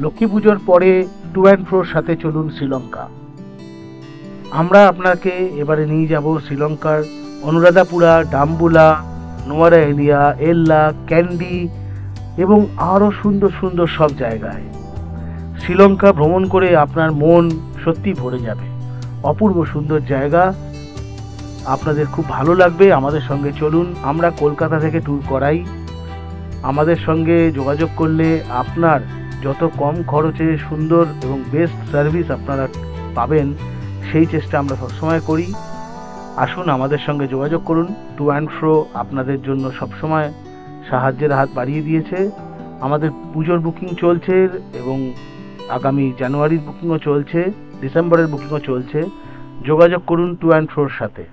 লক্ষ্মী পুজোর পরে two and ফ্রোর সাথে চলুন শ্রীলঙ্কা। আমরা আপনাকে এবারে নিয়ে যাব শ্রীলঙ্কার অনুরাধাপুরা, ডাম্বুলা, নোয়ারা এলিয়া, এল্লা, ক্যান্ডি এবং আরও সুন্দর সুন্দর সব জায়গায়। শ্রীলঙ্কা ভ্রমণ করে আপনার মন সত্যি ভরে যাবে। অপূর্ব সুন্দর জায়গা, আপনাদের খুব ভালো লাগবে। আমাদের সঙ্গে চলুন, আমরা কলকাতা থেকে ট্যুর করাই। আমাদের সঙ্গে যোগাযোগ করলে আপনার যত কম খরচে সুন্দর এবং বেস্ট সার্ভিস আপনারা পাবেন সেই চেষ্টা আমরা সবসময় করি। আসুন আমাদের সঙ্গে যোগাযোগ করুন। টু অ্যান্ড ফ্রো আপনাদের জন্য সবসময় সাহায্যের হাত বাড়িয়ে দিয়েছে। আমাদের পুজোর বুকিং চলছে এবং আগামী জানুয়ারির বুকিংও চলছে, ডিসেম্বরের বুকিংও চলছে। যোগাযোগ করুন টু অ্যান্ড ফ্রোর সাথে।